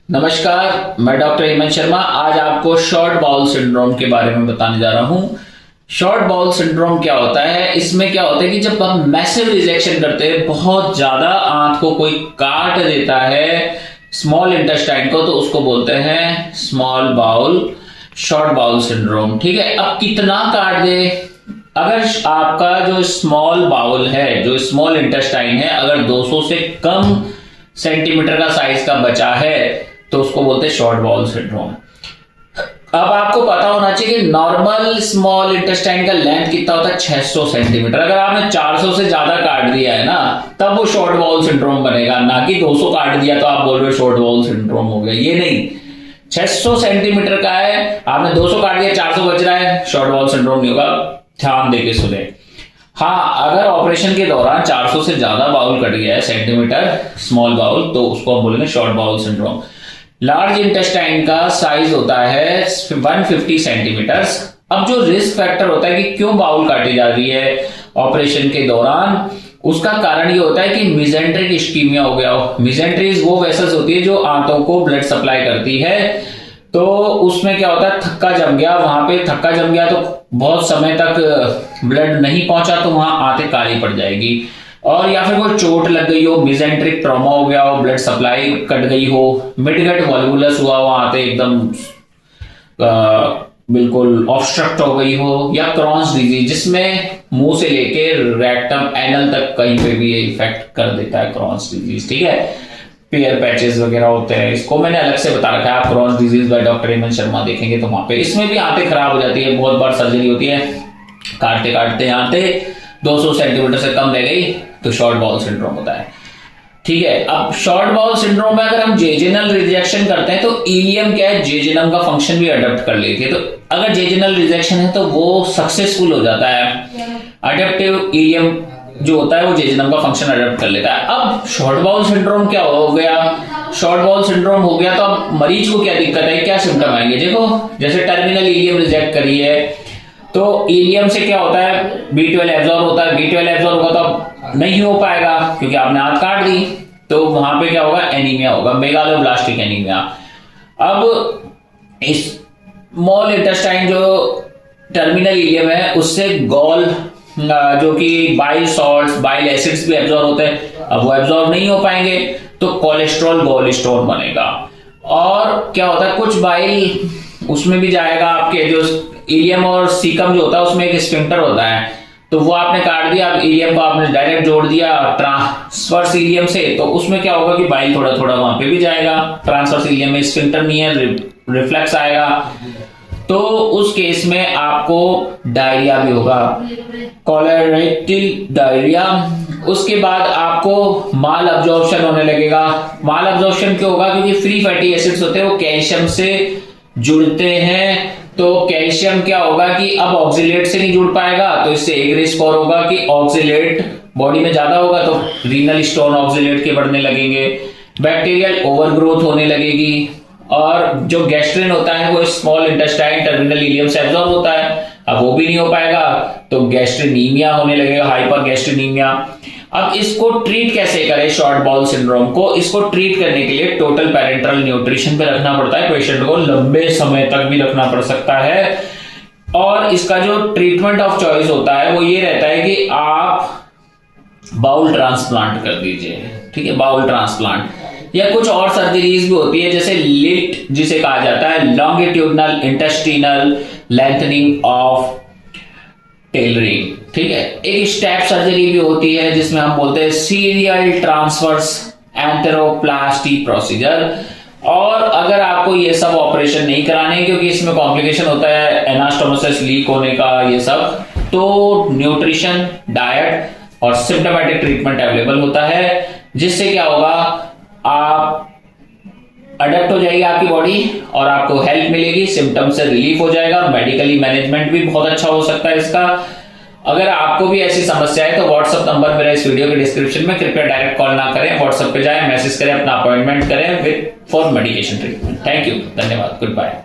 नमस्कार, मैं डॉक्टर हेमंत शर्मा। आज आपको शॉर्ट बाउल सिंड्रोम के बारे में बताने जा रहा हूं। शॉर्ट बाउल सिंड्रोम क्या होता है? इसमें क्या होता है कि जब हम मैसिव रिजेक्शन करते हैं, बहुत ज्यादा आंत को कोई काट देता है स्मॉल इंटेस्टाइन को, तो उसको बोलते हैं small bowel short bowel syndrome. ठीक है, अब कितना काट दे? अगर आपका जो स्मॉल बाउल है, जो स्मॉल इंटेस्टाइन है, अगर 200 से कम सेंटीमीटर का साइज का बचा है तो उसको बोलते हैं शॉर्ट बाउल सिंड्रोम। अब आपको पता होना चाहिए कि नॉर्मल स्मॉल इंटेस्टाइन का लेंथ कितना होता है, 600 सेंटीमीटर। अगर आपने 400 से ज्यादा काट दिया है ना, तब वो शॉर्ट बाउल सिंड्रोम बनेगा, ना कि 200 काट दिया तो आप बोल रहे हो शॉर्ट बाउल सिंड्रोम हो गया। ये नहीं, 600 सेंटीमीटर का है, आपने 200 काट दिया, 400 बच रहा है, शॉर्ट बाउल सिंड्रोम नहीं होगा। ध्यान देके सुने। हाँ, अगर ऑपरेशन के दौरान 400 से ज्यादा बाउल कट गया है सेंटीमीटर स्मॉल बाउल, तो उसको हम बोलेंगे short bowel syndrome. Large intestine का साइज होता है 150 सेंटीमीटर। अब जो रिस्क फैक्टर होता है कि क्यों बाउल काटी जा रही है ऑपरेशन के दौरान, उसका कारण ये होता है कि मिजेंट्रिक इस्कीमिया हो गया हो। मिजेंट्रीज वो वेसल्स होती है जो आंतों को ब्लड सप्लाई करती है, तो उसमें क्या होता है, थक्का जम गया, वहां पे थक्का जम गया तो बहुत समय तक ब्लड नहीं पहुंचा, तो वहां आंतें काली पड़ जाएगी। और या फिर कोई चोट लग गई हो, मिजेंट्रिक ट्रॉमा हो गया हो, ब्लड सप्लाई कट गई हो, मिडगट वॉल्वुलस हुआ हो, आंतें एकदम बिल्कुल ऑब्स्ट्रक्ट हो गई हो, या क्रॉन्स डिजीज जिसमें मुंह से लेके रेक्टम एनल तक कहीं पे भी ये इफेक्ट कर देता है, क्रॉन्स डिजीज। ठीक है, पेयर पैचेस वगैरह होते हैं, इसको मैंने अलग से बता रखा है। आप Crohn's disease by doctor Hemant Sharma देखेंगे तो वहां पे इसमें भी आंतें खराब हो जाती है, बहुत बार सर्जरी होती है, काटते काटते आंतें 200 सेंटीमीटर से कम रह गई तो शॉर्ट बाउल सिंड्रोम होता है। ठीक है, अब शॉर्ट बाउल सिंड्रोम में अगर हम जेजिनल रिजेक्शन करते हैं तो इलियम क्या है, जेजिनम का फंक्शन भी अडॉप्ट कर लेती है। तो अगर जेजिनल रिजेक्शन है तो वो सक्सेसफुल हो जाता है, अडेप्टिव इलियम जो होता है वो जेजिनम का फंक्शन अडॉप्ट कर लेता है। अब शॉर्ट बाउल सिंड्रोम क्या हो गया? शॉर्ट बाउल सिंड्रोम हो गया तो अब मरीज को क्या दिक्कत है, क्या सिम्टम आएंगे? देखो, जैसे टर्मिनल इलियम रिजेक्ट करी है तो इलियम से क्या होता है, B12 एब्जॉर्ब होता है। B12 एब्जॉर्ब होगा तो नहीं हो पाएगा क्योंकि आपने आंत काट दी, तो वहां पे क्या होगा, एनीमिया होगा, मेगालोब्लास्टिक एनीमिया। अब इस स्मॉल इंटेस्टाइन जो टर्मिनल इलियम है उससे गॉल जो कि बाइल सॉल्ट्स, बाइल एसिड्स भी एब्जॉर्ब होते हैं, अब वो एब्जॉर्ब नहीं हो पाएंगे तो कोलेस्ट्रॉल गॉल स्टोन बनेगा। और क्या होता है, कुछ बाइल उसमें भी जाएगा, आपके जो इलियम और सीकम जो होता है उसमें एक स्फिंक्टर होता है, तो वो आपने काट दिया, अब इलियम को आपने डायरेक्ट जोड़ दिया ट्रांसवर्स इलियम से, तो उसमें क्या होगा कि बाइल थोड़ा थोड़ा वहां पे भी जाएगा। ट्रांसवर्स इलियम में स्फिंक्टर नहीं है, रिफ्लेक्स आएगा, तो उस केस में आपको डायरिया भी होगा, कोलेरेक्टल डायरिया। उसके बाद आपको माल अब्जॉर्प्शन होने लगेगा। माल अब्जॉर्प्शन क्यों होगा? क्योंकि फ्री फैटी एसिड्स होते हैं वो कैल्शियम से जुड़ते हैं, तो कैल्शियम क्या होगा कि अब ऑक्सिलेट से नहीं जुड़ पाएगा, तो इससे एक रिस्क और होगा कि ऑक्सिलेट बॉडी में ज्यादा होगा तो रीनल स्टोन ऑक्सिलेट के बढ़ने लगेंगे, बैक्टीरियल ओवरग्रोथ होने लगेगी, और जो गैस्ट्रिन होता है वो स्मॉल इंटेस्टाइन टर्मिनल इलियम से एब्जॉर्ब होता है, अब वो भी नहीं हो पाएगा तो गैस्ट्रिनीमिया होने लगेगा, हाइपर गैस्ट्रिनीमिया। अब इसको ट्रीट कैसे करें शॉर्ट बाउल सिंड्रोम को? इसको ट्रीट करने के लिए टोटल पैरेंटरल न्यूट्रिशन पे रखना पड़ता है, पेशेंट को लंबे समय तक भी रखना पड़ सकता है। और इसका जो ट्रीटमेंट ऑफ चॉइस होता है वो ये रहता है कि आप बाउल ट्रांसप्लांट कर दीजिए। ठीक है, बाउल ट्रांसप्लांट, या कुछ और सर्जरीज भी होती है जैसे लिट जिसे कहा जाता है, longitudinal intestinal lengthening of tailoring. ठीक है, एक स्टेप सर्जरी भी होती है जिसमें हम बोलते हैं सीरियल ट्रांसवर्स एंटेरोप्लास्टी प्रोसीजर। और अगर आपको ये सब ऑपरेशन नहीं कराने क्योंकि इसमें कॉम्प्लिकेशन होता है एनास्टोमोसिस लीक होने का, ये सब, तो न्यूट्रिशन, डाइट और सिम्टोमेटिक ट्रीटमेंट अवेलेबल होता है, जिससे क्या होगा, आप अडेप्ट हो जाएगी आपकी बॉडी और आपको हेल्प मिलेगी, सिम्टम से रिलीफ हो जाएगा, और मेडिकली मैनेजमेंट भी बहुत अच्छा हो सकता है इसका। अगर आपको भी ऐसी समस्या है तो व्हाट्सएप नंबर मेरा इस वीडियो के डिस्क्रिप्शन में, कृपया डायरेक्ट कॉल ना करें, व्हाट्सएप पे जाएं, मैसेज करें, अपना अपॉइंटमेंट करें with for medication treatment. Thank you, धन्यवाद, गुड बाय।